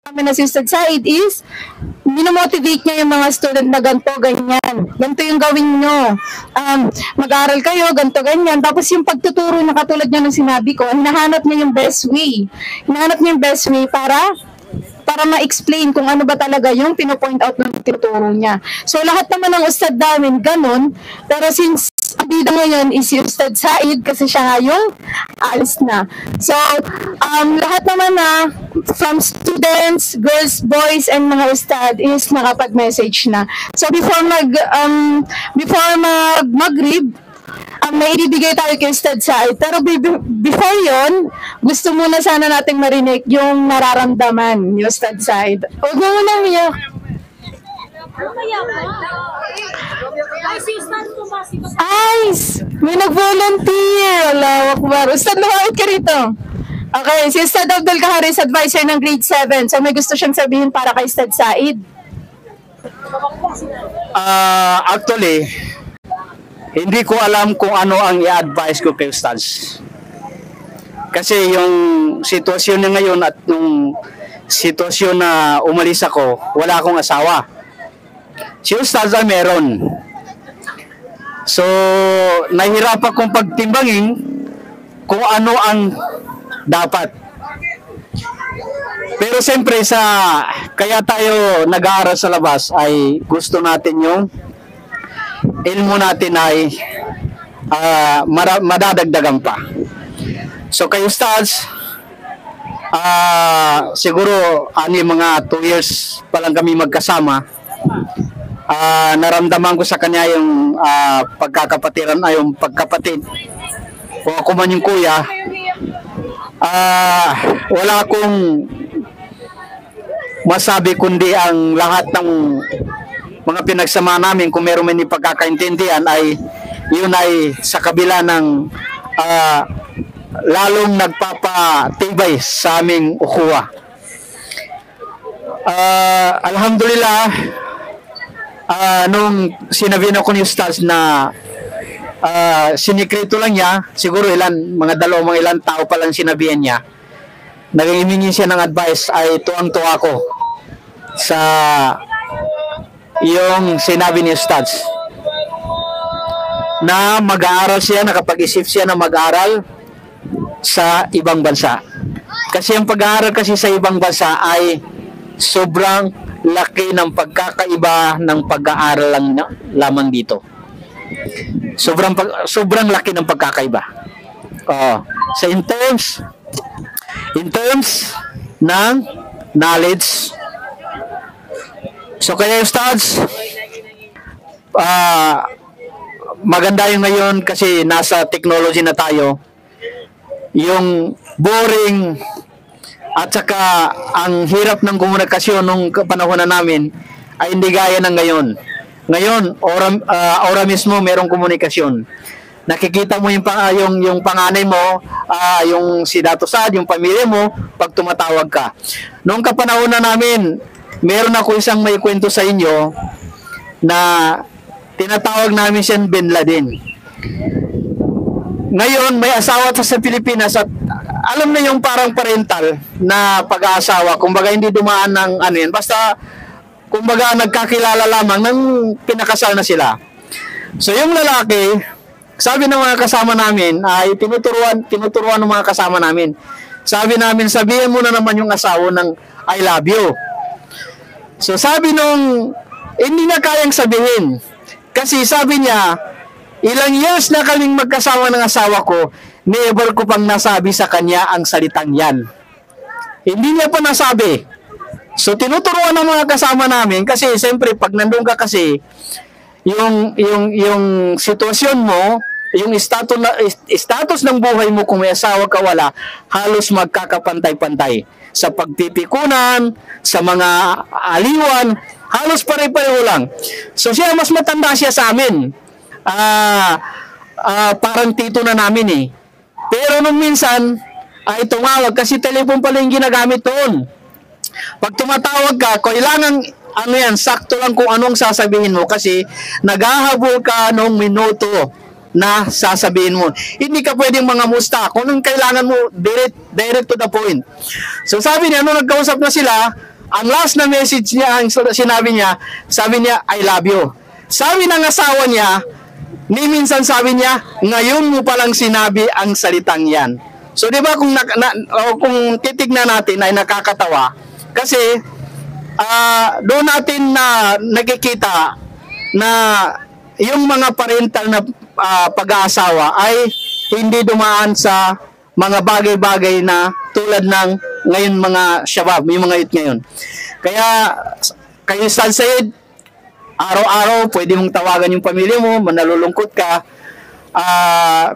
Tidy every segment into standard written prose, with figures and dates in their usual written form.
namin assisted side is minomotivate niya yung mga student na ganito, ganyan. Ganito yung gawin nyo. Mag-aral kayo, ganito, ganyan. Tapos yung pagtuturo na katulad niya ng sinabi ko, hinahanap niya yung best way. Hinahanap niya yung best way para ma-explain kung ano ba talaga yung pino-point out ng tinuturo niya. So lahat naman ng ustad namin ganun, pero since ang bida ngayon is yung Ustad Said kasi siya nga yung alis na. So, lahat naman na from students, girls, boys, and mga ustad is nakapag-message na. So, before mag-Maghrib, may ibibigay tayo kay Ustad Said. Pero before yon, gusto muna sana nating marinig yung nararamdaman ni Ustad Said. Huwag mo muna niya. Ice! May nag-volunteer! Allahu Akbar. Ustad, lumawit ka rito. Okay, si Ustad Abdul Kaharis, advisor ng grade 7. So may gusto siyang sabihin para kay Ustad Said. Actually, hindi ko alam kung ano ang i-advise ko kay Ustads. Kasi yung sitwasyon niya ngayon at yung sitwasyon na umalis ako, wala akong asawa. Si Ustads ay meron. So, nahihirapan kong pagtimbangin kung ano ang dapat. Pero siyempre kaya tayo nag-aaral sa labas ay gusto natin yung ilmu natin ay madadagdagan pa. So kay Ustads, siguro mga 2 years pa lang kami magkasama. Naramdaman ko sa kanya yung pagkakapatiran ay yung pagkapatid o ako man yung kuya. Wala akong masabi kundi ang lahat ng mga pinagsama namin, kung meron man pagkakaintindihan, ay yun ay sa kabila ng lalong nagpapatibay sa aming ukhuwa. Alhamdulillah, nung sinabi na ko ni Ustads na sinikreto lang niya, siguro mga ilang tao pa lang sinabihan niya, naghihingi siya ng advice, ay tuwang-tuwa ko sa yung sinabi ni Ustads na mag-aaral siya, nakapag-isip siya na mag-aaral sa ibang bansa. Kasi ang pag-aaral kasi sa ibang bansa ay sobrang laki ng pagkakaiba ng pag-aaral lamang dito. Sobrang laki ng pagkakaiba. So in terms ng knowledge. So kaya Ustads, maganda yung ngayon kasi nasa technology na tayo. Yung boring at saka ang hirap ng komunikasyon nung panahon na namin ay hindi gaya ng ngayon. Ngayon, ora mismo merong komunikasyon. Nakikita mo yung panganay mo, yung si Dato Saad, yung pamilya mo, pag tumatawag ka. Noong kapanahon na namin, meron ako isang may kwento sa inyo na tinatawag namin siyang Bin Laden. Ngayon, may asawa sa Pilipinas at alam na yung parang parental na pag-aasawa. Kumbaga, hindi dumaan ng yan. Basta, kumbaga, nagkakilala lamang nang pinakasal na sila. So, yung lalaki, sabi ng mga kasama namin, ay tinuturuan ng mga kasama namin. Sabi namin, sabihin mo na naman yung asawa ng I love you. So, sabi nung, hindi na kayang sabihin. Kasi sabi niya, ilang years na kaming magkasama ng asawa ko, never ko pang nasabi sa kanya ang salitang yan. Hindi niya pa nasabi. So, tinuturuan ng mga kasama namin kasi siyempre, pag nandun ka kasi, yung sitwasyon mo, yung status ng buhay mo kung may asawa ka wala, halos magkakapantay-pantay. Sa pagpipikunan, sa mga aliwan, halos pare-pareho lang. So, mas matanda siya sa amin. Parang tito na namin eh. Pero nung minsan ay tumawag kasi telephone pala yung ginagamit doon. Pag tumatawag ka, kailangan sakto lang kung anong sasabihin mo kasi naghahabol ka nung minuto na sasabihin mo. Hindi ka pwedeng mga kung anong kailangan mo, direct to the point. So sabi niya, nung nagkausap na sila, ang last na message niya, ang sinabi niya, sabi niya, I love you. Sabi ng asawa niya, ni minsan sabi niya, ngayon mo palang sinabi ang salitang yan. So, di ba, kung titignan natin ay nakakatawa, kasi, doon natin na nakikita na yung mga parental na pag-aasawa ay hindi dumaan sa mga bagay-bagay na tulad ng ngayon mga shabab, yung mga youth ngayon. Kaya, kayo Said, araw-araw pwede mong tawagan yung pamilya mo, manalulungkot ka,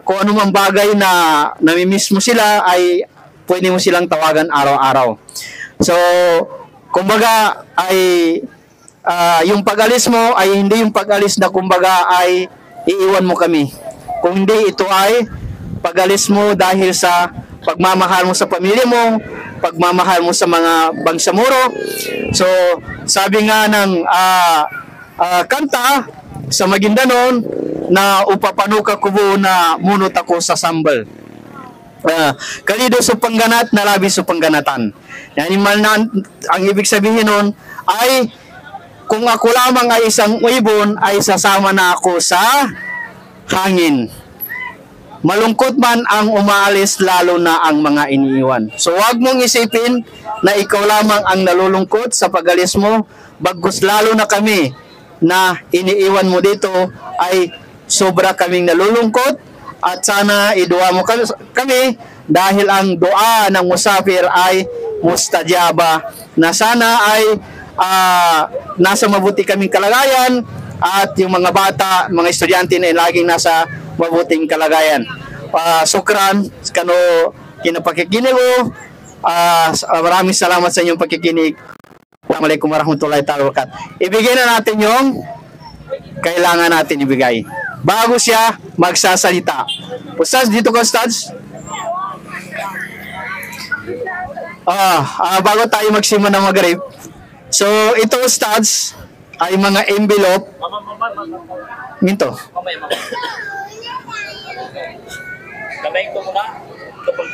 kung ano mang bagay na namimiss mo sila ay pwede mo silang tawagan araw-araw. So, kumbaga ay yung pag-alis mo ay hindi yung pag-alis na kumbaga ay iiwan mo kami. Kung hindi, ito ay pag-alis mo dahil sa pagmamahal mo sa pamilya mo, pagmamahal mo sa mga bangsamoro. So, sabi nga ng kanta sa Maguindanao na upapanuka kubo na munot ako sa sambal. Kalido sa pangganat na labi sa pangganatan. Ang ibig sabihin nun ay kung ako lamang ay isang ibon ay sasama na ako sa hangin. Malungkot man ang umaalis, lalo na ang mga iniiwan. So wag mong isipin na ikaw lamang ang nalulungkot sa pag-alis mo, bagkus lalo na kami na iniiwan mo dito ay sobra kaming nalulungkot, at sana idua mo kami dahil ang dua ng musafir ay mustajaba, na sana ay nasa mabuti kaming kalagayan, at yung mga bata, mga estudyante na laging nasa mabuting kalagayan. Sukran kano kinapakikinig ko. Maraming salamat sa inyong pakikinig. Assalamualaikum warahmatullahi wabarakatuh. Ibigay na natin yung kailangan natin ibigay bago siya magsasalita. Ustaz, dito ka, Ustaz. Bago tayo magsimula ng Maghrib. So, ito, Ustaz, ay mga envelope. Minto. Gabay ko muna kapag